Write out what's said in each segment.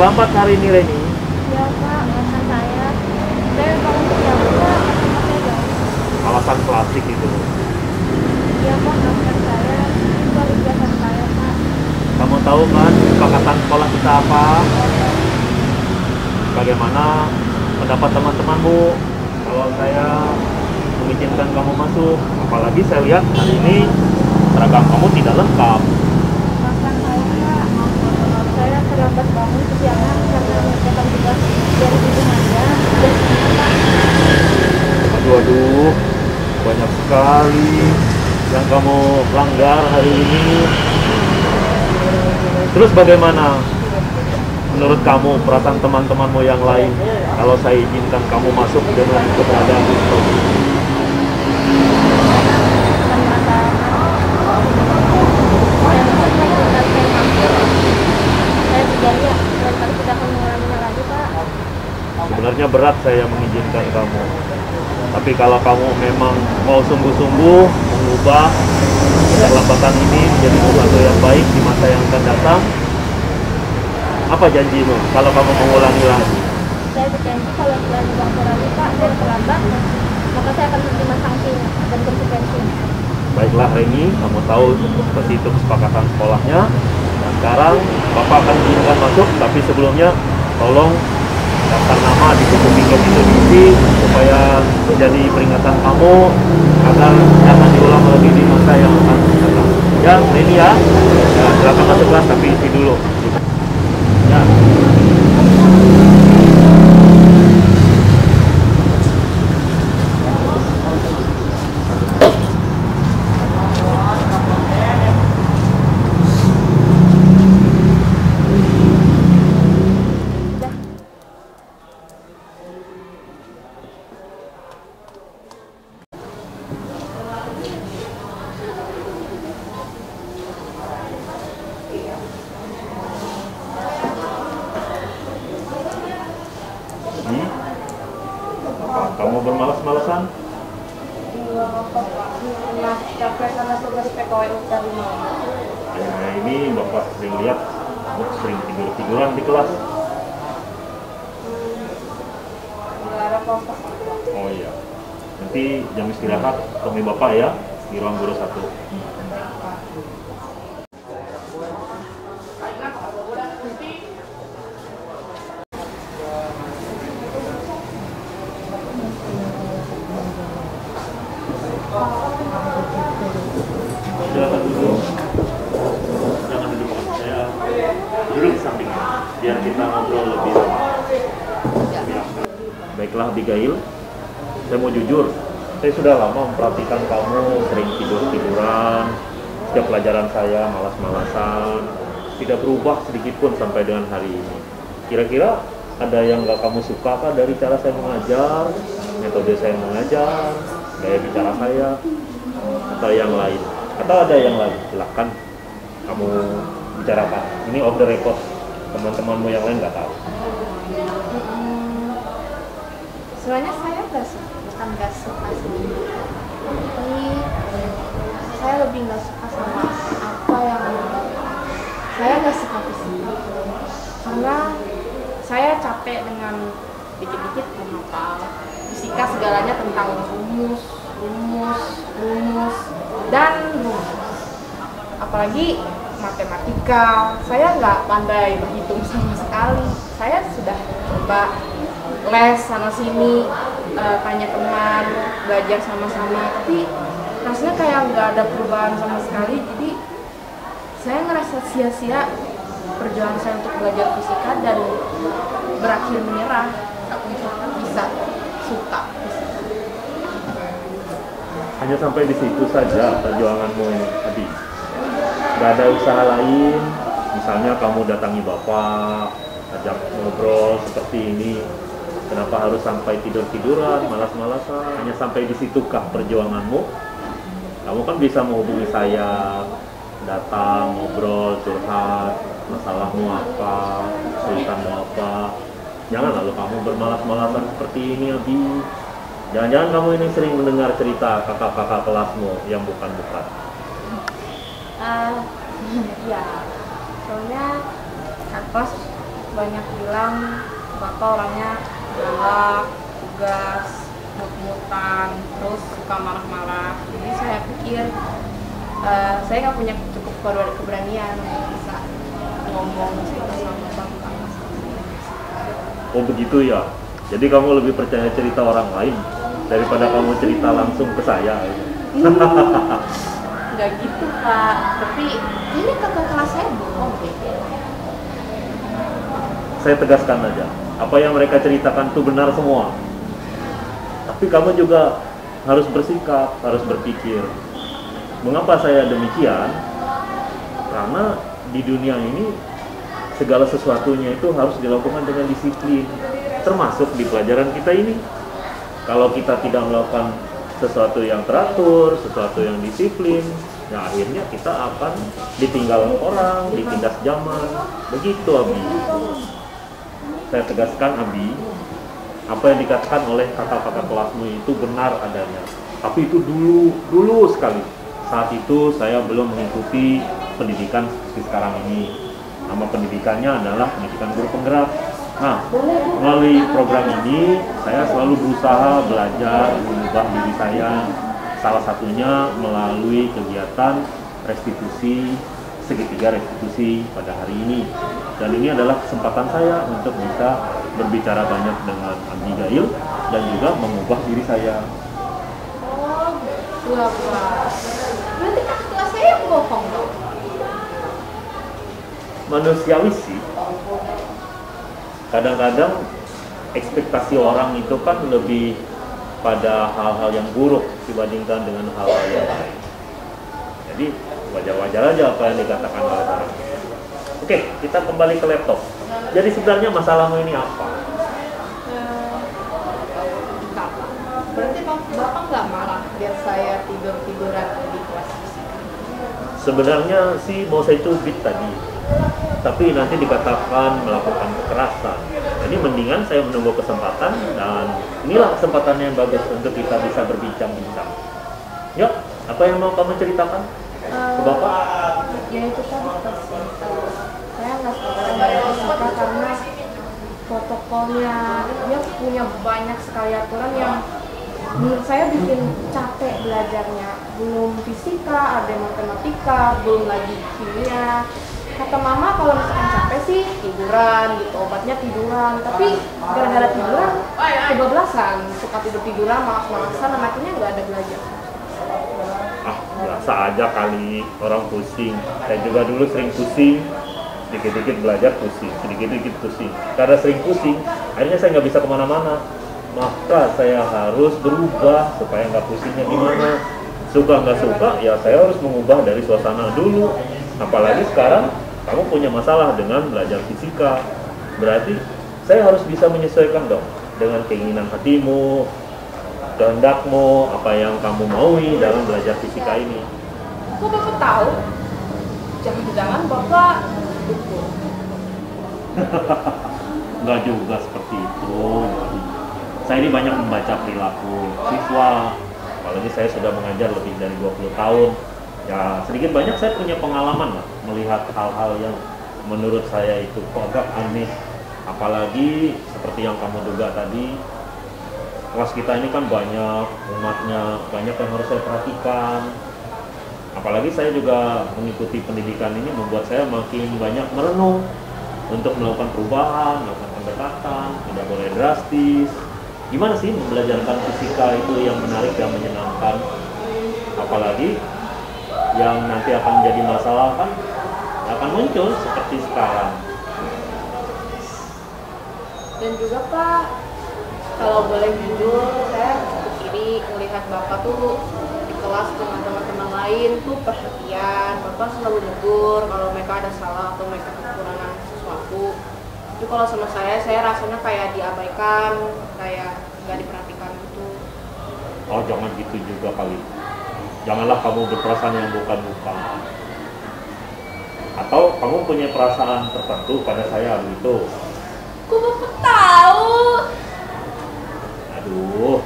terlambat hari ini, Reni. Ya Pak, alasan saya bangun siang Pak, alasan saya jauh. Alasan klasik itu. Iya Pak, alasan saya itu baru biasa saya Pak. Kamu tahu kan kesepakatan sekolah kita apa? Bagaimana pendapat teman-temanmu kalau saya mengizinkan kamu masuk? Apalagi saya lihat hari ini seragam kamu tidak lengkap. Alasan saya Pak, saya terlambat bangun kesiangan karena mengerjakan tugas dari ibu aja. Aduh, banyak sekali yang kamu langgar hari ini. Terus bagaimana menurut kamu perasaan teman-temanmu yang lain kalau saya izinkan kamu masuk dengan keberadaan itu? Saya berjanji lain kali tidak akan mengulanginya lagi Pak. Sebenarnya berat saya mengizinkan kamu. Tapi kalau kamu memang mau sungguh-sungguh mengubah keterlambatan ini menjadi sesuatu yang baik di masa yang akan datang, apa janjimu kalau kamu mengulangi lagi? Saya berjanji kalau bulan lagi Pak, saya terlambat, maka saya akan menerima sanksinya dan konsekuensinya. Baiklah Reni, kamu tahu seperti itu kesepakatan sekolahnya. Nah, sekarang Bapak akan izinkan masuk, tapi sebelumnya tolong daftar nama di buku tiket itu diisi supaya menjadi peringatan kamu agar jangan diulang lagi di masa yang akan datang. Ya, Reni ya. Ya, silakan masuk kelas tapi isi dulu. Ya. Kamu bermalas-malasan? Iya Pak, capek karena tugas PKWU dari mana? Nah, ini Bapak sering lihat kamu sering tidur-tiduran di kelas. Nggak ada apa-apa. Oh iya. Nanti jam istirahat temui Bapak ya di ruang guru 1. Silakan duduk. Jangan duduk dengan saya. Duduk di samping biar kita ngobrol lebih lama. Baiklah Abigail, saya mau jujur. Saya sudah lama memperhatikan kamu sering tidur-tiduran. Setiap pelajaran saya malas-malasan. Tidak berubah sedikit pun sampai dengan hari ini. Kira-kira ada yang nggak kamu suka kah dari cara saya mengajar, metode saya mengajar, gaya bicara saya, atau yang lain? Atau ada yang lain? Silahkan kamu bicarakan. Ini off the record, teman-temanmu yang lain nggak tahu. Sebenarnya saya bukan nggak suka sih, tapi saya lebih nggak suka sama apa yang saya nggak suka fisika, karena saya capek dengan dikit-dikit menghafal fisika, segalanya tentang rumus dan rumus. Apalagi matematika, saya nggak pandai berhitung sama sekali. Saya sudah coba les sana sini, tanya teman, belajar sama-sama, tapi rasanya kayak nggak ada perubahan sama sekali. Jadi saya ngerasa sia-sia perjuangan saya untuk belajar fisika dan berakhir menyerah untuk bisa suka fisika. Hanya sampai di situ saja perjuanganmu ini, Abi. Gak ada usaha lain, misalnya kamu datangi Bapak, ajak ngobrol seperti ini. Kenapa harus sampai tidur-tiduran, malas-malasan? Hanya sampai di situkah perjuanganmu? Kamu kan bisa menghubungi saya, datang, ngobrol, curhat, masalahmu apa, kesulitanmu apa. Jangan lalu kamu bermalas-malasan seperti ini, Abi. Jangan-jangan kamu ini sering mendengar cerita kakak-kakak kelasmu yang bukan-bukan. Ya, soalnya kakak banyak bilang Bapak orangnya galak, tugas, mut-mutan, terus suka marah-marah. Jadi saya pikir saya nggak punya cukup keberanian untuk bisa ngomong sama Bapak. Oh begitu ya. Jadi kamu lebih percaya cerita orang lain daripada kamu cerita langsung ke saya. Nggak gitu Pak, tapi ini kakak kelas saya bohong. Saya tegaskan aja, apa yang mereka ceritakan itu benar semua. Tapi kamu juga harus bersikap, harus berpikir. Mengapa saya demikian? Karena di dunia ini segala sesuatunya itu harus dilakukan dengan disiplin, termasuk di pelajaran kita ini. Kalau kita tidak melakukan sesuatu yang teratur, sesuatu yang disiplin, ya akhirnya kita akan ditinggal orang, ditindas zaman. Begitu Abi. Saya tegaskan Abi, apa yang dikatakan oleh kakak-kakak kelasmu itu benar adanya. Tapi itu dulu sekali. Saat itu saya belum mengikuti pendidikan seperti sekarang ini. Nama pendidikannya adalah pendidikan guru penggerak. Nah, melalui program ini saya selalu berusaha belajar mengubah diri saya. Salah satunya melalui kegiatan restitusi, segitiga restitusi pada hari ini. Dan ini adalah kesempatan saya untuk bisa berbicara banyak dengan Abigail dan juga mengubah diri saya. Oh, Bapak. Berarti kakak kelas saya bohong dong? Manusiawi sih. Kadang-kadang ekspektasi orang itu kan lebih pada hal-hal yang buruk dibandingkan dengan hal-hal yang baik. Jadi wajar-wajar aja apa yang dikatakan oleh orang. Oke, kita kembali ke laptop. Jadi sebenarnya masalahmu ini apa? Berarti Bapak nggak marah lihat saya tidur-tiduran di kelas fisika? Sebenarnya sih mau saya cubit tadi, tapi nanti dikatakan melakukan kekerasan. Jadi mendingan saya menunggu kesempatan, dan inilah kesempatan yang bagus untuk kita bisa berbincang-bincang. Yuk, apa yang mau kamu ceritakan ke Bapak? Ya itu tadi sih. Saya nggak suka dengan fisika karena protokolnya dia punya banyak sekali aturan yang menurut saya bikin capek belajarnya. Belum fisika, ada matematika, belum lagi kimia. Kata mama kalau misalkan capek sih tiduran gitu, obatnya tiduran. Tapi gara-gara tiduran kebablasan, suka tidur-tiduran, malas-malasan, dan akhirnya nggak ada belajar. Ah, biasa aja kali, orang pusing. Saya juga dulu sering pusing, dikit-dikit belajar pusing, sedikit-dikit pusing. Karena sering pusing, akhirnya saya nggak bisa kemana-mana. Maka saya harus berubah supaya nggak pusingnya gimana. Suka nggak suka, ya saya harus mengubah dari suasana dulu. Apalagi sekarang kamu punya masalah dengan belajar fisika. Berarti saya harus bisa menyesuaikan dong dengan keinginan hatimu, kehendakmu, apa yang kamu maui dalam belajar fisika ini. Kok Bapak tahu? Jangan-jangan Bapak dukung. Nggak juga seperti itu. Saya ini banyak membaca perilaku siswa, apalagi saya sudah mengajar lebih dari 20 tahun. Ya sedikit banyak saya punya pengalaman lah, melihat hal-hal yang menurut saya itu agak aneh. Apalagi seperti yang kamu duga tadi, kelas kita ini kan banyak umatnya, banyak yang harus saya perhatikan. Apalagi saya juga mengikuti pendidikan ini membuat saya makin banyak merenung untuk melakukan perubahan, melakukan pendekatan, tidak boleh drastis. Gimana sih membelajarkan fisika itu yang menarik dan menyenangkan? Apalagi yang nanti akan menjadi masalah kan akan muncul seperti sekarang. Dan juga Pak, kalau boleh jujur, saya iri melihat Bapak tuh di kelas dengan teman-teman lain tuh perhatian. Bapak selalu negur kalau mereka ada salah atau mereka kekurangan sesuatu. Tapi kalau sama saya rasanya kayak diabaikan, kayak nggak diperhatikan gitu. Oh, jangan gitu juga kali. Janganlah kamu berperasaan yang bukan-bukan. Atau kamu punya perasaan tertentu pada saya gitu? Kok Bapak tahu? Aduh.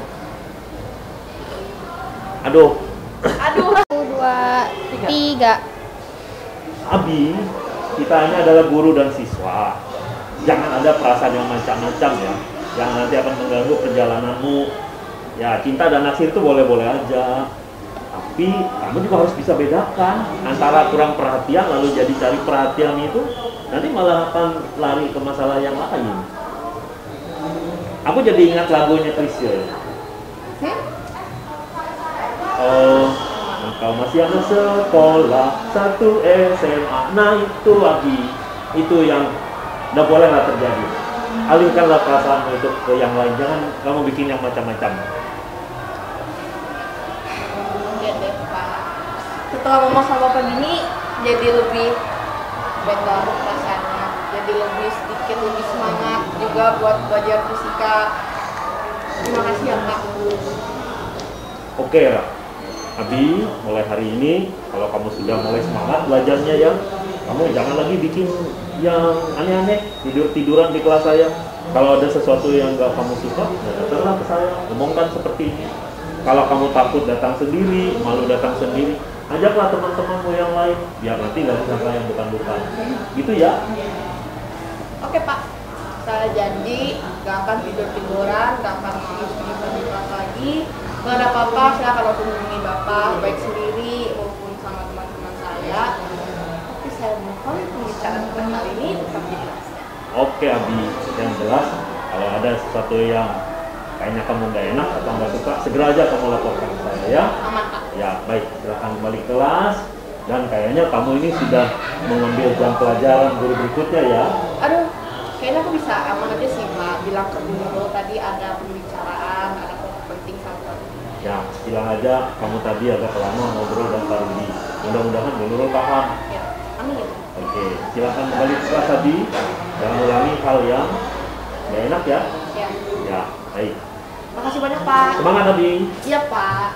Aduh. Aduh. 1, 2, 3. Abi, kita ini adalah guru dan siswa. Jangan ada perasaan yang macam-macam ya, yang nanti akan mengganggu perjalananmu. Ya, cinta dan naksir itu boleh-boleh aja. Tapi kamu juga harus bisa bedakan antara kurang perhatian lalu jadi cari perhatian itu, nanti malah akan lari ke masalah yang lain. Aku jadi ingat lagunya Chrisye. Oh, engkau masih anak sekolah 1 SMA. Nah itu lagi, itu yang udah bolehlah terjadi. Alihkanlah perasaanmu itu ke yang lain, jangan kamu bikin yang macam-macam. Iya deh Pak. Setelah ngomong sama Bapak gini, jadi lebih better perasaannya, jadi lebih sedikit lebih semangat juga buat belajar fisika. Terima kasih ya Pak. Oke lah, Abi, mulai hari ini kalau kamu sudah mulai semangat belajarnya ya, kamu jangan lagi bikin yang aneh-aneh, tidur-tiduran di kelas saya. Kalau ada sesuatu yang gak kamu suka, ya datanglah ke saya, ngomongkan seperti ini. Kalau kamu takut datang sendiri, malu datang sendiri, ajaklah teman-temanmu yang lain, biar nanti gak disangka yang bukan-bukan. Gitu ya. Oke Pak, saya janji gak akan tidur-tiduran, gak akan nangis-nangisan di kelas lagi. Gak ada apa-apa, saya akan langsung hubungi Bapak, baik sendiri maupun sama teman-teman saya. Tapi saya mohon pembicaraan kita kali ini tetap jelas. Oke Abi, yang jelas kalau ada sesuatu yang kayaknya kamu gak enak atau gak suka, segera aja kamu laporkan ke saya ya. Aman Pak. Ya baik, silahkan kembali ke kelas. Dan kayaknya kamu ini sudah mengambil jam pelajaran guru berikutnya ya. Aduh, kayaknya aku bisa aman aja sih Pak. Bilang ke guru tadi ada pembicaraan, ada penting sama. Ya, bilang aja kamu tadi agak lama ngobrol dan Pak Rudi. Mudah-mudahan Bu Nurul paham. Ya, amin ya. Oke, silahkan kembali ke kelas tadi. Jangan ulangi hal yang gak enak ya. Ya. Ya, baik. Makasih banyak Pak. Semangat Abi. Iya Pak.